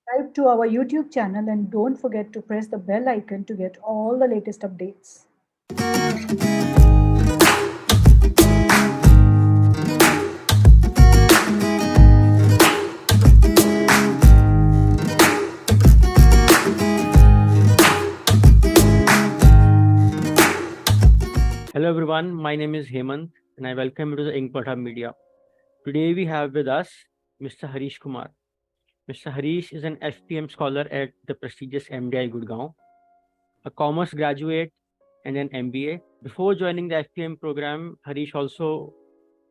Subscribe to our YouTube channel and don't forget to press the bell icon to get all the latest updates. Hello everyone, my name is Hemant and I welcome you to the Inkpothub media. Today we have with us Mr. Harish Kumar. Mr. Harish is an FPM scholar at the prestigious MDI Gurgaon, a commerce graduate and an MBA. Before joining the FPM program, Harish also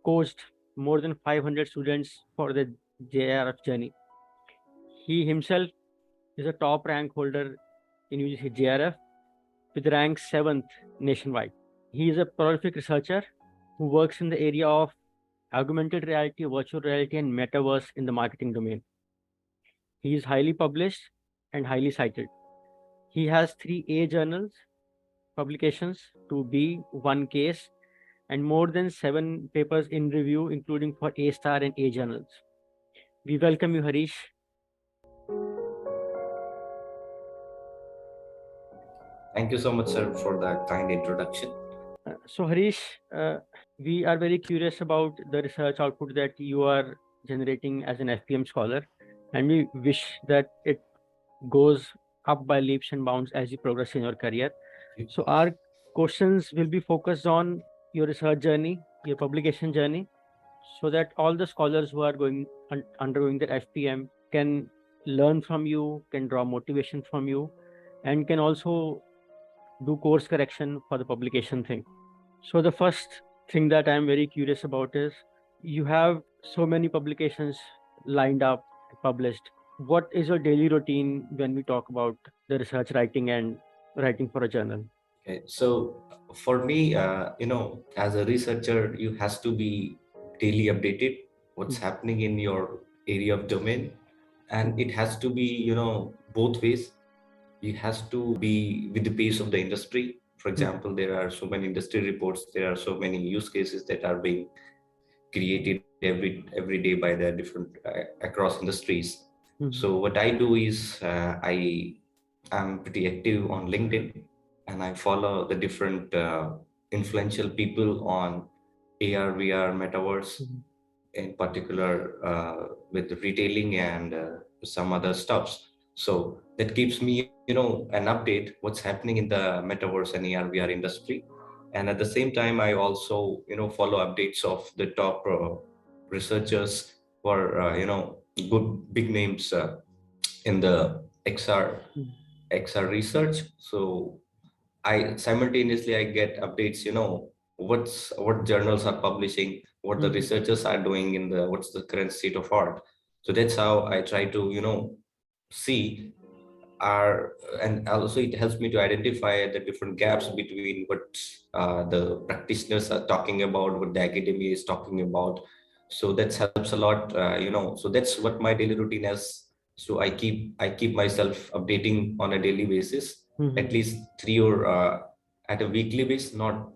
coached more than 500 students for the JRF journey. He himself is a top rank holder in UGC JRF with rank 7th nationwide. He is a prolific researcher who works in the area of augmented reality, virtual reality, and metaverse in the marketing domain. He is highly published and highly cited. He has 3 A journals publications, 2 B, 1 case, and more than 7 papers in review, including for A star and A journals. We welcome you, Harish. Thank you so much, sir, for the kind introduction. So, Harish, we are very curious about the research output that you are generating as an FPM scholar, and we wish that it goes up by leaps and bounds as you progress in your career. So, our questions will be focused on your research journey, your publication journey, so that all the scholars who are undergoing their FPM can learn from you, can draw motivation from you, and can also do course correction for the publication thing. So the first thing that I'm very curious about is you have so many publications lined up, published. What is your daily routine when we talk about the research writing and writing for a journal? Okay, so for me, as a researcher, you has to be daily updated what's happening in your area of domain, and it has to be, both ways. It has to be with the pace of the industry. For example, there are so many industry reports, there are so many use cases that are being created every day by the different across industries. So what I do is I am pretty active on LinkedIn, and I follow the different influential people on AR, VR, metaverse, in particular with retailing and some other stuffs. So that keeps me, an update what's happening in the metaverse and AR, VR industry. And at the same time, I also, follow updates of the top researchers who are, good big names in the XR research. So I simultaneously I get updates, what journals are publishing, what the researchers are doing in the what's the current state of art. So that's how I try to, see are, and also it helps me to identify the different gaps between what the practitioners are talking about, what the academia is talking about. So that helps a lot, so that's what my daily routine is. So I keep myself updating on a daily basis, at least 3 or at a weekly basis, not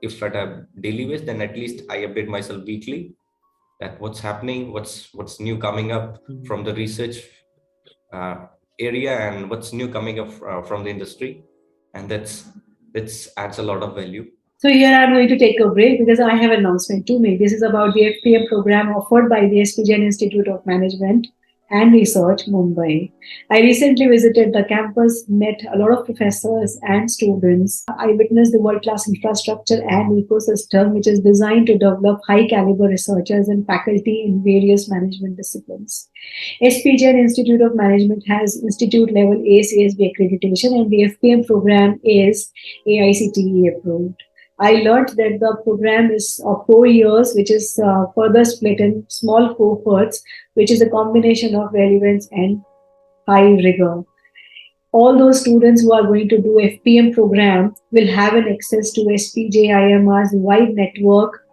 if at a daily basis, then at least I update myself weekly that what's happening, what's new coming up from the research area, and what's new coming up from the industry, and that's adds a lot of value. So here I'm going to take a break because I have an announcement to make. This is about the FPM program offered by the SPGN Institute of Management and Research, Mumbai. I recently visited the campus, met a lot of professors and students. I witnessed the world-class infrastructure and ecosystem which is designed to develop high-caliber researchers and faculty in various management disciplines. SPGN Institute of Management has institute-level ACSB accreditation, and the FPM program is AICTE approved. I learned that the program is of 4 years, which is further split in small cohorts, which is a combination of relevance and high rigor. All those students who are going to do FPM program will have an access to SPJIMR's wide network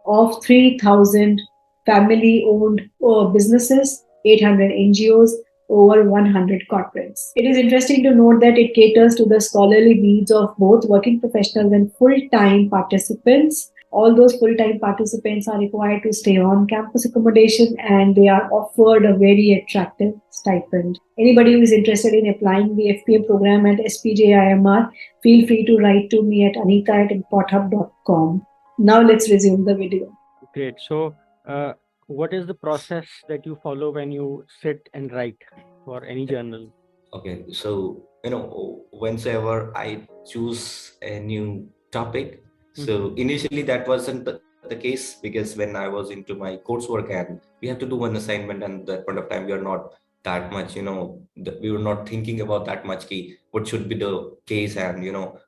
of 3,000 family-owned businesses, 800 NGOs, over 100 corporates. It is interesting to note that it caters to the scholarly needs of both working professionals and full-time participants. All those full-time participants are required to stay on campus accommodation and they are offered a very attractive stipend. Anybody who is interested in applying the FPA program at SPJIMR, feel free to write to me at anita@inkpothub.com. Now let's resume the video. Great. So, what is the process that you follow when you sit and write for any journal? Okay, so whenever I choose a new topic, so initially that wasn't the case, because when I was into my coursework and we have to do one assignment, and at that point of time we are not that much, we were not thinking about that much key, what should be the case, and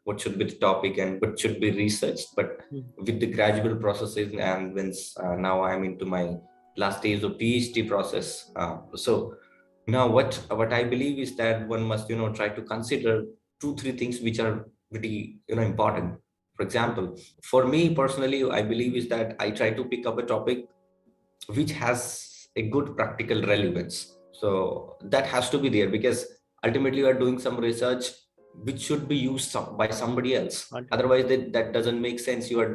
what should be the topic and what should be researched. But with the gradual processes, and when now I'm into my last stage of PhD process, so now what I believe is that one must try to consider 2-3 things which are pretty important. For example, for me personally, I believe is that I try to pick up a topic which has a good practical relevance. So that has to be there, because ultimately you are doing some research which should be used by somebody else. Otherwise that doesn't make sense. You're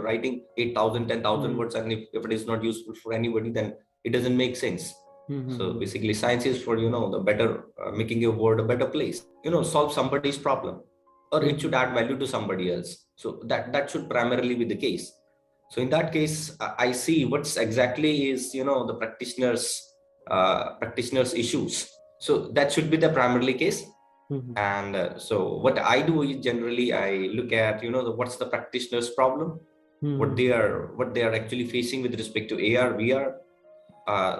writing 8,000 10,000 words, and if it is not useful for anybody, then it doesn't make sense. So basically science is for the better, making your world a better place, solve somebody's problem, or it should add value to somebody else. So that should primarily be the case. So in that case, I see what's exactly is the practitioners issues. So that should be the primarily case. And so what I do is generally I look at what's the practitioner's problem, what they are actually facing with respect to AR VR.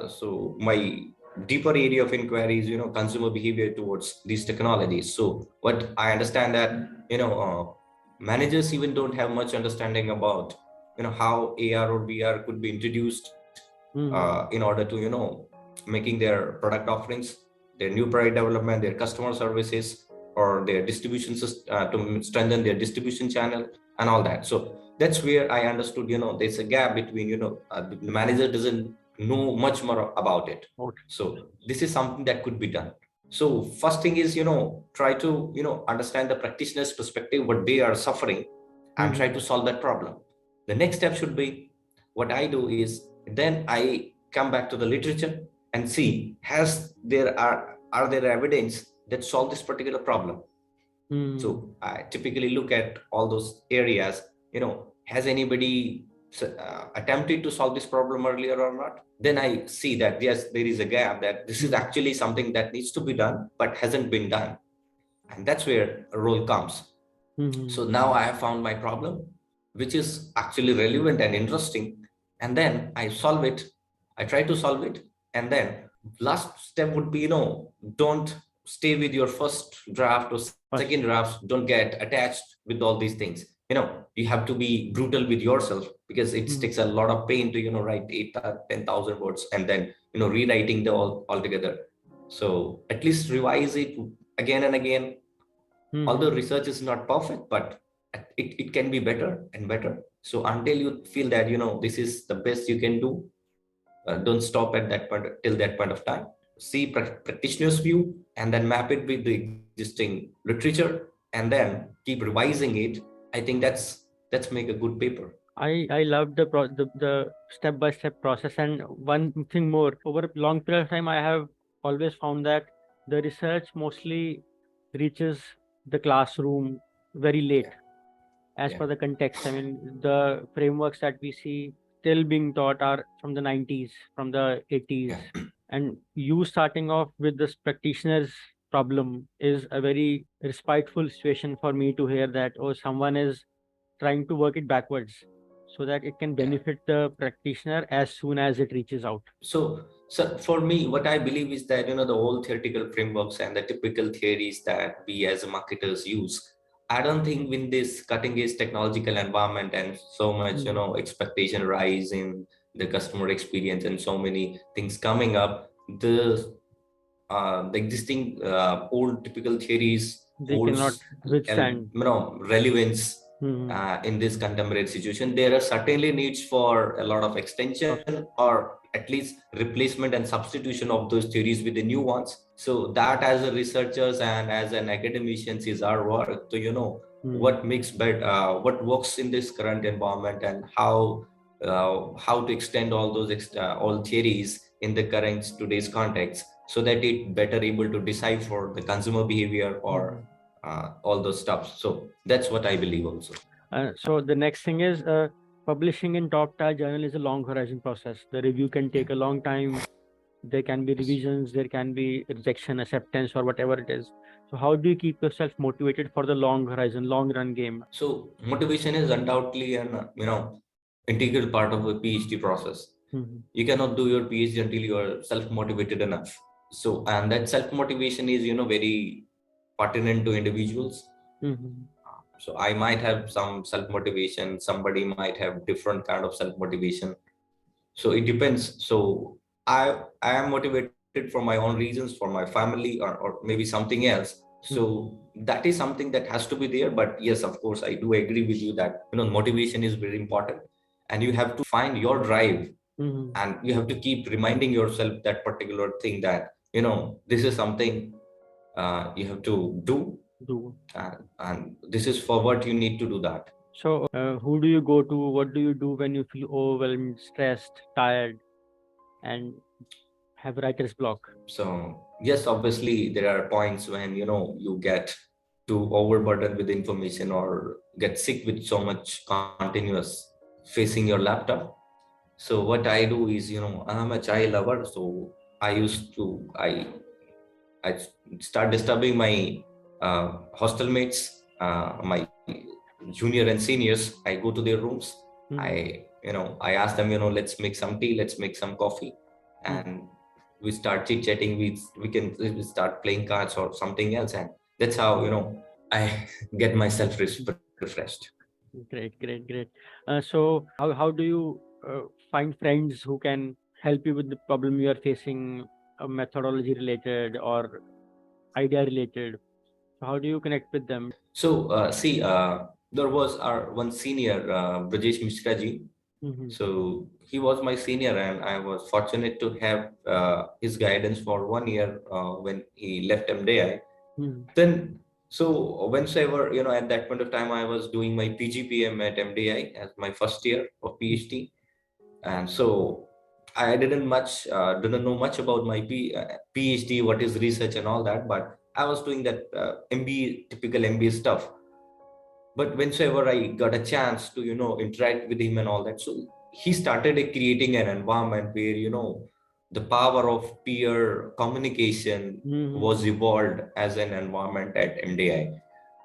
So my deeper area of inquiry is consumer behavior towards these technologies. So what I understand that managers even don't have much understanding about how AR or VR could be introduced in order to making their product offerings, their new product development, their customer services, or their distribution system, to strengthen their distribution channel and all that. So that's where I understood there's a gap between the manager doesn't know much more about it. So this is something that could be done. So first thing is try to understand the practitioner's perspective, what they are suffering, and try to solve that problem. The next step should be, what I do is then I come back to the literature and see are there evidence that solve this particular problem. So I typically look at all those areas. Has anybody attempted to solve this problem earlier or not? Then I see that yes, there is a gap, that this is actually something that needs to be done but hasn't been done, and that's where a role comes. So now I have found my problem, which is actually relevant and interesting, and then I solve it. I try to solve it, and then last step would be don't stay with your first draft or second draft. Don't get attached with all these things. You have to be brutal with yourself, because it takes a lot of pain to write 8,000-10,000 words and then rewriting the all together. So at least revise it again and again. Although research is not perfect, but it can be better and better. So until you feel that this is the best you can do, don't stop at that point till that point of time. See practitioner's view and then map it with the existing literature and then keep revising it. I think that's make a good paper. I love the step-by-step process. And one thing more, over a long period of time, I have always found that the research mostly reaches the classroom very late, as per the context. I mean, the frameworks that we see still being taught are from the 90s, from the 80s. And you starting off with this practitioner's problem is a very respectful situation for me to hear that, oh, someone is trying to work it backwards so that it can benefit the practitioner as soon as it reaches out. So for me, what I believe is that, the whole theoretical frameworks and the typical theories that we as marketers use, I don't think in this cutting edge technological environment and so much, expectation rise in the customer experience and so many things coming up, the existing old typical theories cannot withstand relevance in this contemporary situation. There are certainly needs for a lot of extension or at least replacement and substitution of those theories with the new ones. So that as a researchers and as an academicians is our work to what makes better, what works in this current environment, and how to extend all those all theories in the current today's context, so that it better able to decipher the consumer behavior or all those stuff. So that's what I believe also. So the next thing is publishing in top tier journal is a long horizon process. The review can take a long time. There can be revisions, there can be rejection, acceptance, or whatever it is. So how do you keep yourself motivated for the long horizon, long run game? So motivation is undoubtedly an integral part of a PhD process. You cannot do your PhD until you are self motivated enough. So, and that self motivation is very pertinent to individuals. So I might have some self motivation, somebody might have different kind of self motivation. So it depends. So I am motivated for my own reasons, for my family, or maybe something else. So that is something that has to be there. But yes, of course, I do agree with you that motivation is very important, and you have to find your drive, and you have to keep reminding yourself that particular thing, that this is something you have to do, and this is for what you need to do that. So who do you go to? What do you do when you feel overwhelmed, stressed, tired, and have writer's block? So yes, obviously there are points when you get too overburdened with information, or get sick with so much continuous facing your laptop. So what I do is, I'm a child lover, so I start disturbing my hostel mates, my junior and seniors. I go to their rooms. I ask them, let's make some tea, let's make some coffee, and we start chit chatting. We start playing cards or something else, and that's how I get myself refreshed. Great. So how do you find friends who can help you with the problem you are facing, methodology related or idea related? So how do you connect with them? So see, there was our one senior, Brajesh Mishra ji. So he was my senior, and I was fortunate to have his guidance for 1 year when he left MDI. Then, so whenever, at that point of time, I was doing my PGPM at MDI as my first year of PhD. And so I didn't know much about my PhD, what is research and all that, but I was doing that MBA, typical MBA stuff. But whenever I got a chance to interact with him and all that, so he started creating an environment where the power of peer communication was evolved as an environment at MDI,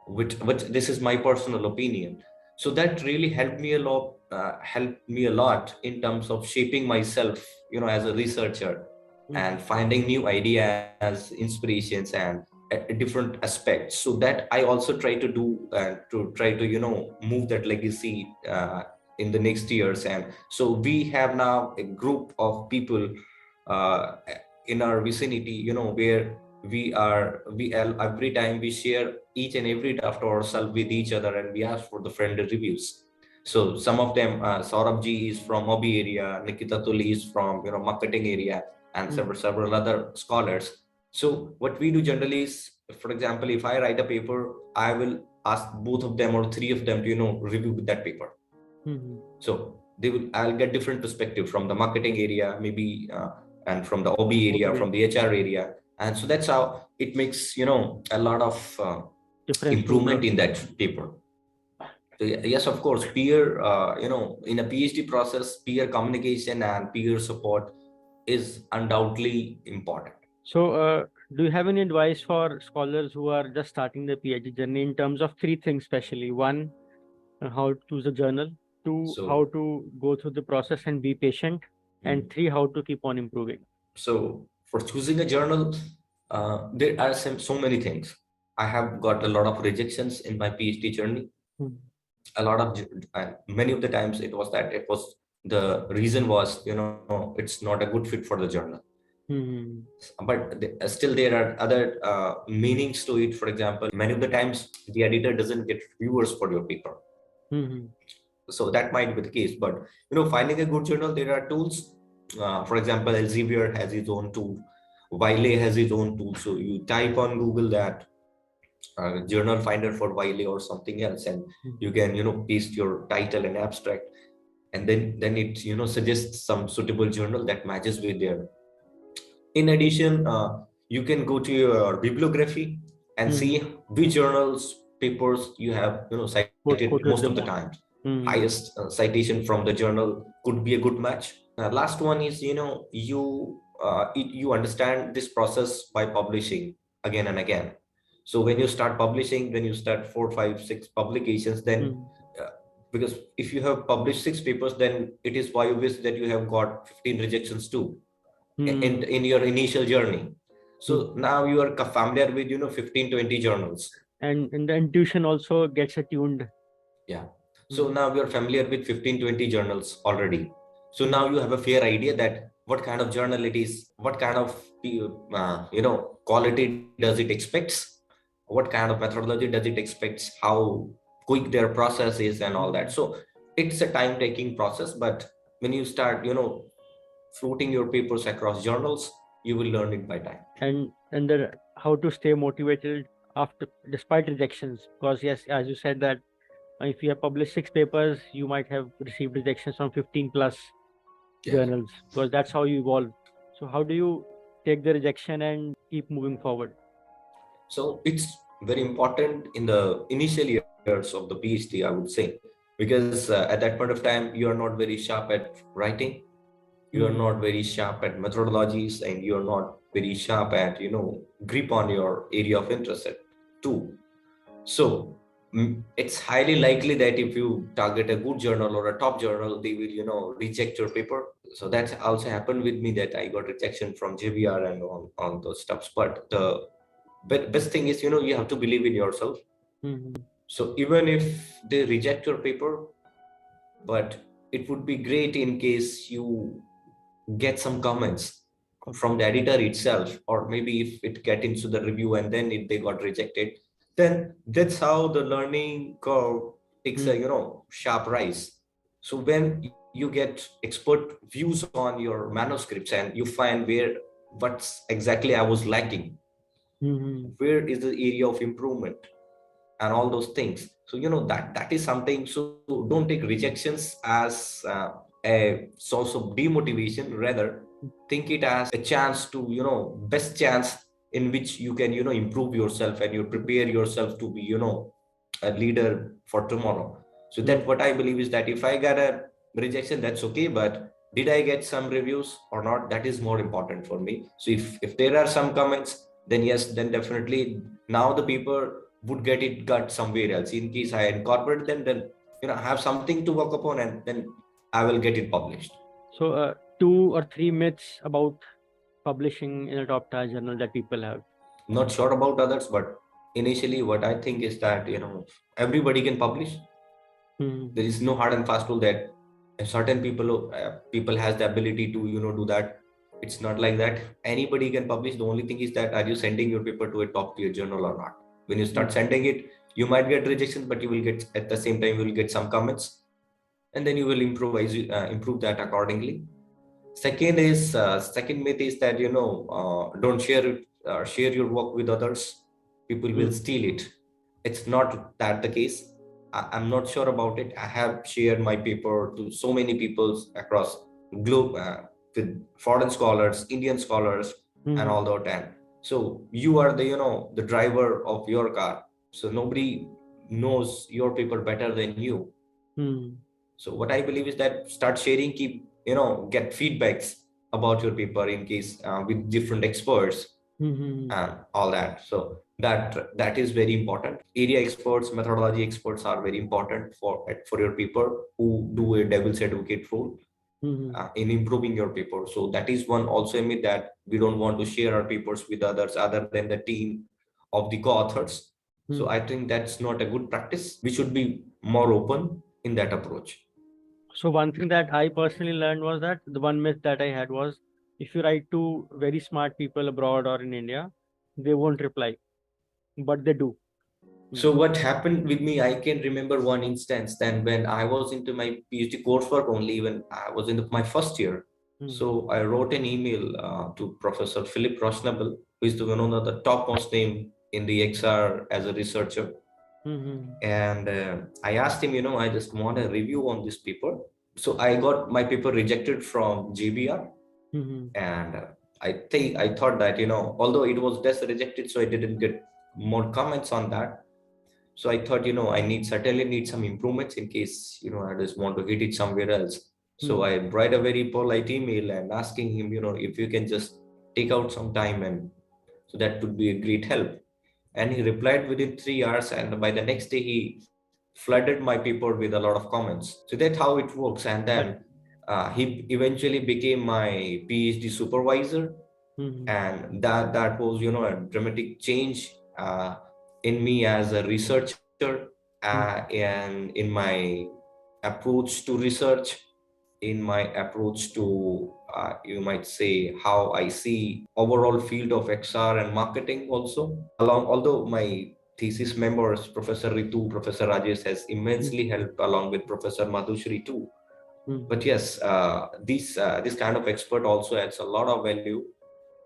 which this is my personal opinion. So that really helped me a lot in terms of shaping myself as a researcher, and finding new ideas, inspirations, and different aspects. So that I also try to do, to try to move that legacy in the next years. And so we have now a group of people uh, in our vicinity, where every time we share each and every draft ourselves with each other, and we ask for the friendly reviews. So some of them, Saurabh ji is from hobby area, Nikita Tuli is from marketing area, and several other scholars. So what we do generally is, for example, if I write a paper, I will ask both of them or three of them to review that paper. So I'll get different perspective from the marketing area, maybe, and from the OB area, from the HR area, and so that's how it makes a lot of improvement in that paper. So yes, of course, peer, in a PhD process, peer communication and peer support is undoubtedly important. So, do you have any advice for scholars who are just starting their PhD journey in terms of three things, especially? One, how to choose a journal. Two, how to go through the process and be patient. And three, how to keep on improving. So for choosing a journal, there are so many things. I have got a lot of rejections in my PhD journey. A lot of, many of the times the reason was, it's not a good fit for the journal. But still there are other meanings to it. For example, many of the times the editor doesn't get reviewers for your paper. So that might be the case. But finding a good journal, there are tools. For example, Elsevier has its own tool. Wiley has its own tool. So you type on Google that journal finder for Wiley or something else, and you can paste your title and abstract, and then it suggests some suitable journal that matches with their. In addition, you can go to your bibliography and see which journals, papers you have cited Quoted most the of the most. time. Highest citation from the journal could be a good match. Last one is you understand this process by publishing again and again. So when you start publishing, when you start 4, 5, 6 publications, then because if you have published 6 papers, then it is why obvious that you have got 15 rejections too in your initial journey. So now you are familiar with 15, 20 journals, and the intuition also gets attuned. Yeah. So now you're familiar with 15, 20 journals already. So now you have a fair idea that what kind of journal it is, what kind of quality does it expects, what kind of methodology does it expects, how quick their process is and all that. So it's a time-taking process, but when you start floating your papers across journals, you will learn it by time. And how to stay motivated after despite rejections, because yes, as you said that if you have published 6 papers, you might have received rejections from 15 plus journals, because that's how you evolve. So how do you take the rejection and keep moving forward? So it's very important in the initial years of the PhD, I would say, because at that point of time, you are not very sharp at writing, you are not very sharp at methodologies, and you are not very sharp at, grip on your area of interest too. So it's highly likely that if you target a good journal or a top journal, they will, reject your paper. So that's also happened with me, that I got rejection from JBR and on those stuffs. But the best thing is, you have to believe in yourself. So even if they reject your paper, but it would be great in case you get some comments from the editor itself, or maybe if it get into the review and then they got rejected, then that's how the learning curve takes a sharp rise. So when you get expert views on your manuscripts and you find what's exactly I was lacking, where is the area of improvement and all those things. So that is something. So don't take rejections as a source of demotivation, rather think it as a chance to best chance in which you can improve yourself, and you prepare yourself to be a leader for tomorrow. So that what I believe is that if I get a rejection, that's okay, but did I get some reviews or not, that is more important for me. So if there are some comments, then yes, then definitely now the paper would get it got somewhere else. In case I incorporate them, then I have something to work upon, and then I will get it published. So 2 or 3 myths about publishing in a top tier journal that people have. Not sure about others, but initially what I think is that everybody can publish. There is no hard and fast rule that certain people has the ability to do that. It's not like that. Anybody can publish. The only thing is that are you sending your paper to a top tier journal or not? When you start sending it, you might get rejection, but you will get, at the same time, you will get some comments, and then you will improve that accordingly. Second myth is that don't share your work with others. People will steal it. It's not that the case. I'm not sure about it. I have shared my paper to so many people across globe, with foreign scholars, Indian scholars, and all that. So you are the driver of your car. So nobody knows your paper better than you. So what I believe is that start sharing, keep get feedbacks about your paper in case with different experts and all that. So that is very important. Area experts, methodology experts are very important for your paper, who do a devil's advocate role in improving your paper. So that is one also a myth, that we don't want to share our papers with others other than the team of the co-authors. So I think that's not a good practice. We should be more open in that approach. So one thing that I personally learned was that the one myth that I had was, if you write to very smart people abroad or in India, they won't reply, but they do. So what happened with me, I can remember one instance then when I was into my PhD coursework only, when I was in my first year. So I wrote an email to Professor Philip Roshnabel, who is one of the topmost name in the XR as a researcher. And I asked him, I just want a review on this paper. So I got my paper rejected from JBR. And I thought that, although it was just rejected, so I didn't get more comments on that. So I thought, I certainly need some improvements in case, I just want to hit it somewhere else. So I write a very polite email and asking him, if you can just take out some time, and so that would be a great help. And he replied within 3 hours, and by the next day he flooded my paper with a lot of comments. So that's how it works. And then he eventually became my PhD supervisor. And that was, a dramatic change in me as a researcher, and in my approach to research, in my approach to you might say how I see overall field of XR and marketing also. Although my thesis members, Professor Ritu, Professor Rajesh, has immensely helped, along with Professor Madhushri too. But yes, this kind of expert also adds a lot of value.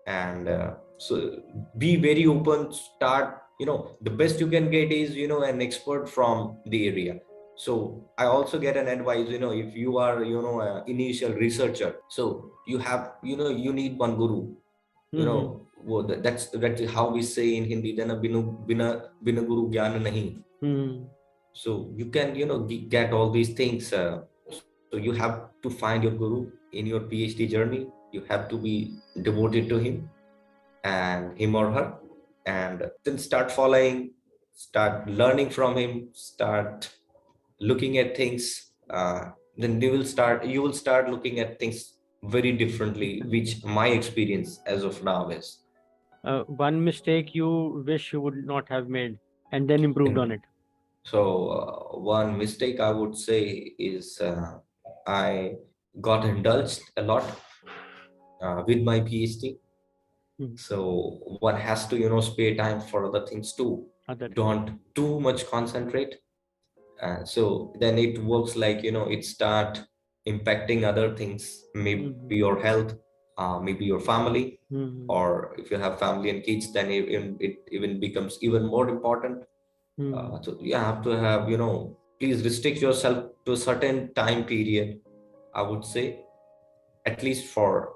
And so be very open, start, the best you can get is, an expert from the area. So I also get an advice, if you are, an initial researcher, so you have, you need one guru, that's how we say in Hindi, then bina guru gyan nahi. So you can, get all these things. So you have to find your guru in your PhD journey. You have to be devoted to him or her, and then start following, start learning from him, start looking at things. Then you will start looking at things very differently, which my experience as of now is. One mistake you wish you would not have made and then improved on it. So one mistake I would say is I got indulged a lot with my PhD. So one has to, spare time for other things too. Don't too much concentrate. So then it works like, it start impacting other things, maybe your health, maybe your family, or if you have family and kids, then it even becomes even more important. So you have to have, please restrict yourself to a certain time period, I would say, at least for,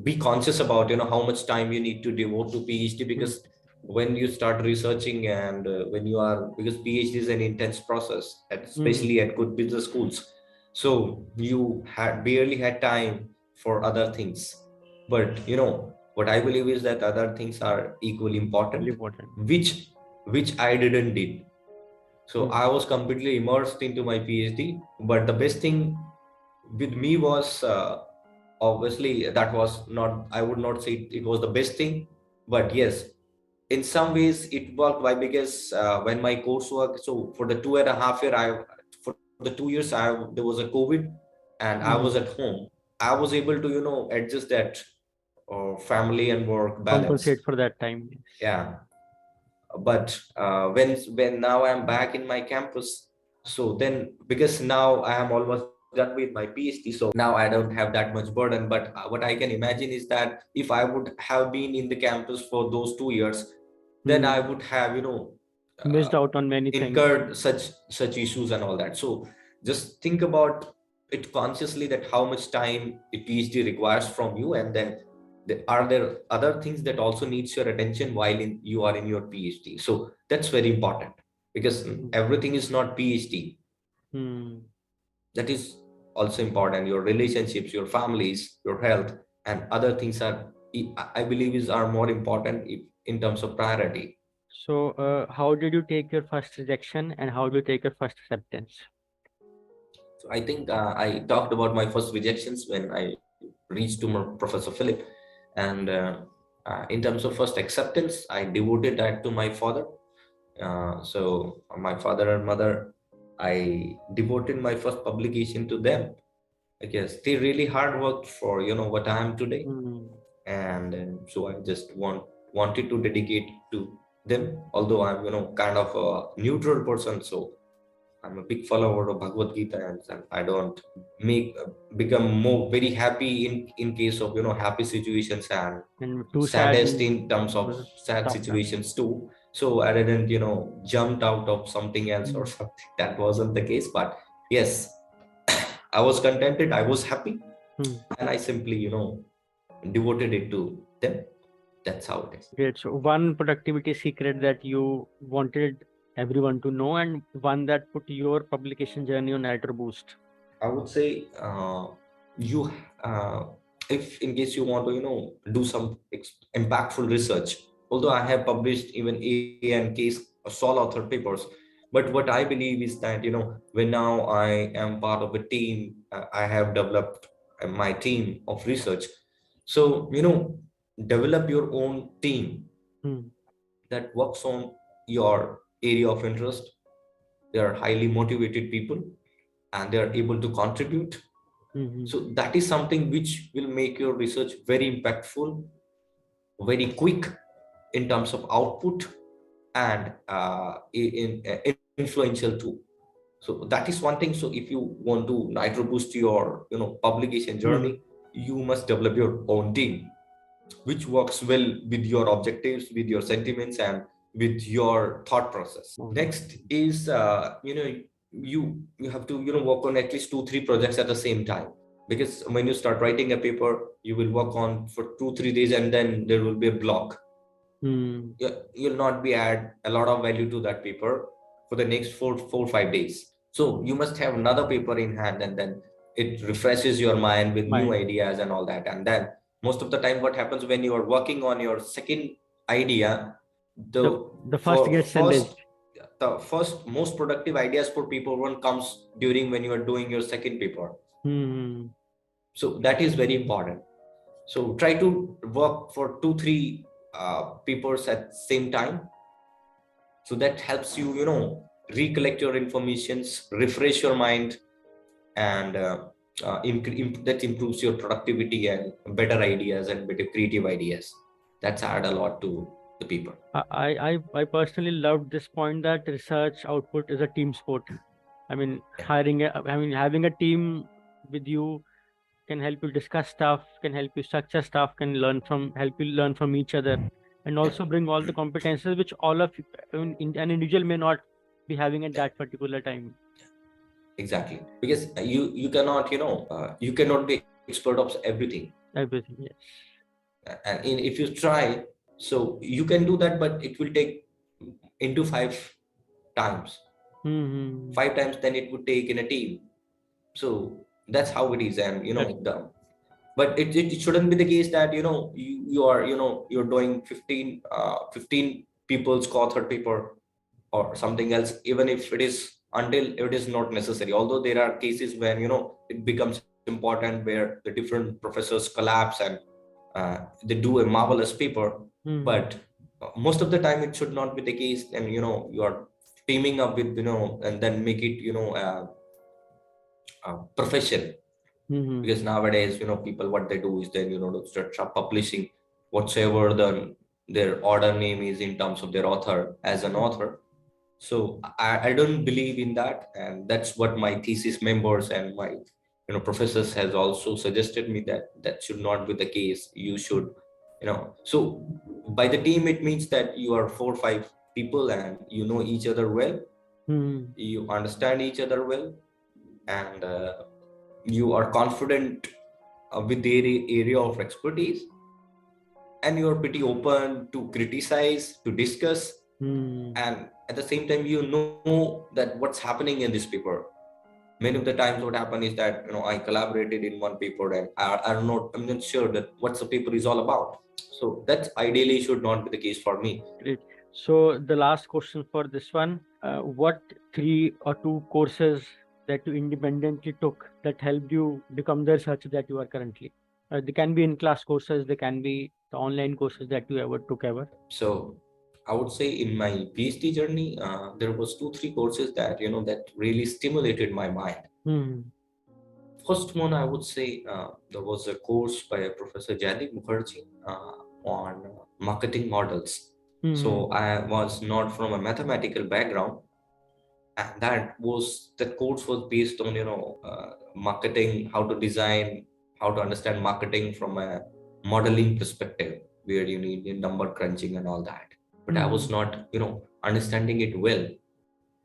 be conscious about, how much time you need to devote to PhD, because when you start researching and because PhD is an intense process, especially at good business schools. So you barely had time for other things. But, what I believe is that other things are equally important. which I didn't did. So I was completely immersed into my PhD. But the best thing with me was, obviously, that was not, I would not say it was the best thing, but yes, in some ways it worked. Why? Because when my coursework, so for the 2.5 years, for the 2 years, there was a COVID, and I was at home. I was able to, adjust that family and work balance. Compensate for that time. Yeah. But when now I'm back in my campus, so then, because now I am almost done with my PhD, so now I don't have that much burden. But what I can imagine is that if I would have been in the campus for those 2 years, then I would have, missed out on many incurred things, such issues and all that. So just think about it consciously, that how much time a PhD requires from you, and then are there other things that also needs your attention while you are in your PhD. So that's very important, because everything is not PhD. That is also important. Your relationships, your families, your health, and other things are, I believe, are more important in terms of priority. So how did you take your first rejection, and how did you take your first acceptance? So I think I talked about my first rejections when I reached to Professor Philip. And in terms of first acceptance, I devoted that to my father. So my father and mother, I devoted my first publication to them. I guess they really hard worked for, what I am today. And so I just wanted to dedicate to them, although I'm, kind of a neutral person. So I'm a big follower of Bhagavad Gita, and I don't make become more very happy in case of happy situations, and And too sad saddest in in terms of sad tough times. situations too. So I didn't jumped out of something else or something. That wasn't the case, but yes, I was contented, I was happy, and I simply devoted it to them. That's how it is. Great. So one productivity secret that you wanted everyone to know, and one that put your publication journey on nitro boost. I would say you if in case you want to do some impactful research. Although I have published even A and case solo author papers, but what I believe is that when now I am part of a team, I have developed my team of research. So develop your own team that works on your area of interest. They are highly motivated people and they are able to contribute. So that is something which will make your research very impactful, very quick in terms of output, and influential too. So that is one thing. So if you want to nitro boost your publication journey, you must develop your own team which works well with your objectives, with your sentiments, and with your thought process. Next is you have to work on at least 2-3 projects at the same time, because when you start writing a paper, you will work on for 2-3 days and then there will be a block. You'll not be add a lot of value to that paper for the next 4-5 days. So you must have another paper in hand, and then it refreshes your mind with new ideas and all that. And then most of the time what happens when you are working on your second idea, the first gets the first most productive ideas for paper one comes during when you are doing your second paper. So that is very important. So try to work for 2-3 papers at same time. So that helps you recollect your informations, refresh your mind, and that improves your productivity and better ideas and better creative ideas. That's add a lot to the paper. I personally loved this point that research output is a team sport. I mean, having a team with you can help you discuss stuff, can help you structure stuff, can help you learn from each other, and also bring all the competences which all of you, an individual may not be having at that particular time. Exactly, because you cannot you cannot be expert of everything. Yes. And if you try, so you can do that, but it will take into 5 times. 5 times than it would take in a team. So that's how it is. And but it shouldn't be the case that you're doing 15 people's co-authored paper or something else, even if it is until it is not necessary. Although there are cases when it becomes important, where the different professors collapse and they do a marvelous paper. But most of the time it should not be the case. And you are teaming up with and then make it profession. Because nowadays people, what they do is then start publishing whatsoever their order name is in terms of their author as an author. So I don't believe in that, and that's what my thesis members and my professors has also suggested me, that should not be the case. You should so by the team it means that you are 4-5 people and you know each other well, you understand each other well, and you are confident with their area of expertise, and you are pretty open to criticize, to discuss, and at the same time you know that what's happening in this paper. Many of the times what happened is that I collaborated in one paper and I'm not sure that what's the paper is all about. So that ideally should not be the case for me. Great. So the last question for this one, what 3 or 2 courses that you independently took that helped you become the researcher that you are currently? They can be in-class courses, they can be the online courses that you ever took ever. So I would say in my PhD journey, there was 2-3 courses that that really stimulated my mind. First one, I would say there was a course by Professor Jaideep Mukherjee on marketing models. So I was not from a mathematical background, and the course was based on marketing, how to design, how to understand marketing from a modeling perspective, where you need number crunching and all that. But I was not understanding it well,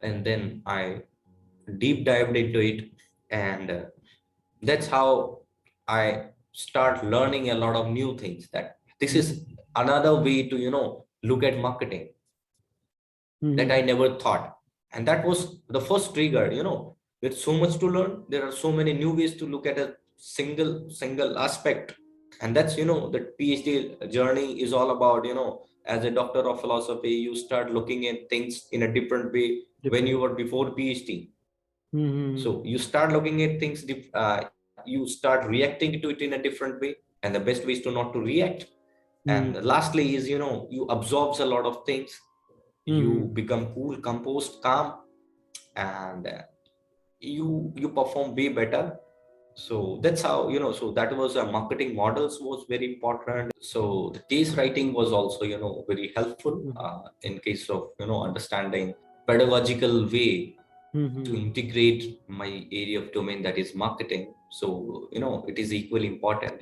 and then I deep dived into it, and that's how I start learning a lot of new things, that this is another way to look at marketing that I never thought. And that was the first trigger. There's so much to learn. There are so many new ways to look at a single aspect. And that's, the PhD journey is all about, as a doctor of philosophy, you start looking at things in a different way when you were before PhD. So you start looking at things, you start reacting to it in a different way. And the best way is to not to react. And lastly is, you absorbs a lot of things. You become cool, composed, calm, and you perform way better. So that's how, so that was marketing models was very important. So the case writing was also, very helpful in case of, understanding pedagogical way to integrate my area of domain, that is marketing. So, it is equally important,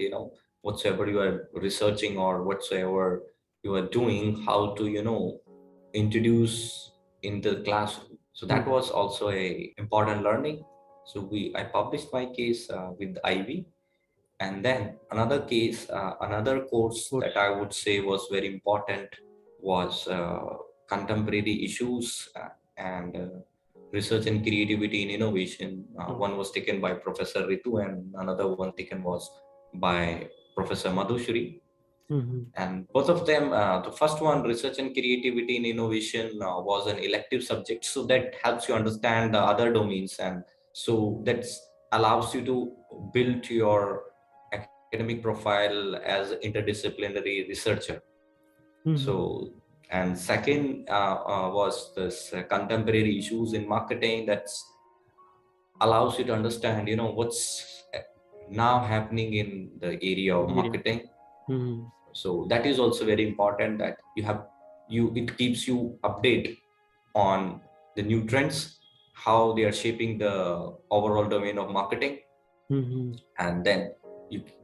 whatsoever you are researching or whatsoever you are doing, how to, introduce in the classroom. So that was also a important learning. So I published my case with Ivy, and then another course that I would say was very important was contemporary issues and research and creativity in innovation. One was taken by Professor Ritu, and another one taken was by Professor Madhushri. And both of them, the first one, research and creativity in innovation, was an elective subject. So that helps you understand the other domains. And so that allows you to build your academic profile as interdisciplinary researcher. So, and second was this contemporary issues in marketing, that allows you to understand, what's now happening in the area of marketing. So that is also very important, that it keeps you update on the new trends, how they are shaping the overall domain of marketing. And then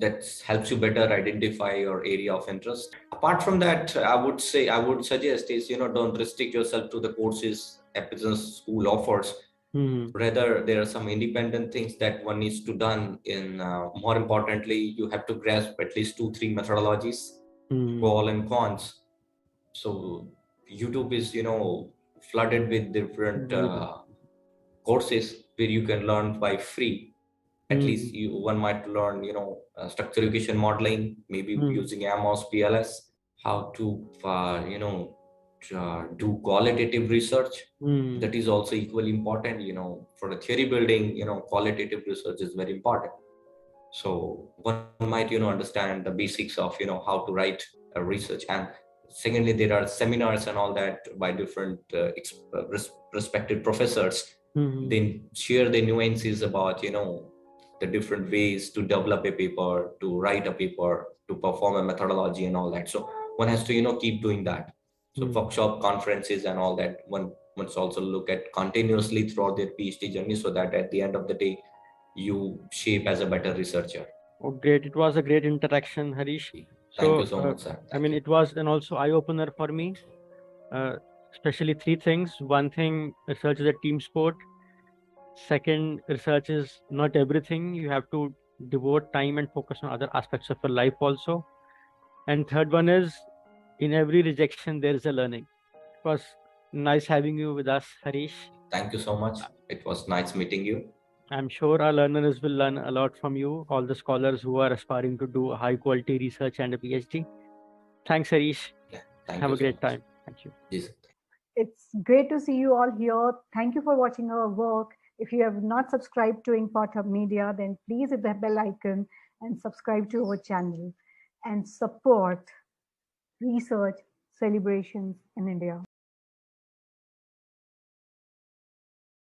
that helps you better identify your area of interest. Apart from that, I would suggest is, don't restrict yourself to the courses a business school offers. Rather, there are some independent things that one needs to done in, more importantly, you have to grasp at least 2-3 methodologies, pros and cons. So YouTube is, flooded with different courses where you can learn by free. At least one might learn, structure equation modeling, maybe using AMOS, PLS, how to, do qualitative research. That is also equally important, for the theory building, qualitative research is very important. So one might, understand the basics of, how to write a research. And secondly, there are seminars and all that by different respected professors. They share the nuances about, the different ways to develop a paper, to write a paper, to perform a methodology and all that. So one has to, keep doing that. So workshop, conferences and all that, one must also look at continuously throughout their PhD journey, so that at the end of the day, you shape as a better researcher. Oh, great. It was a great interaction, Harish. Thank you so much, sir. It was an also eye-opener for me, especially 3 things. One thing, research is a team sport. Second, research is not everything. You have to devote time and focus on other aspects of your life also. And third one is, in every rejection, there is a learning. It was nice having you with us, Harish. Thank you so much. It was nice meeting you. I'm sure our learners will learn a lot from you, all the scholars who are aspiring to do high quality research and a PhD. Thanks, Harish. Yeah, have a great time. Thank you. Yes. It's great to see you all here. Thank you for watching our work. If you have not subscribed to Inkpothub Media, then please hit the bell icon and subscribe to our channel and support research celebrations in India.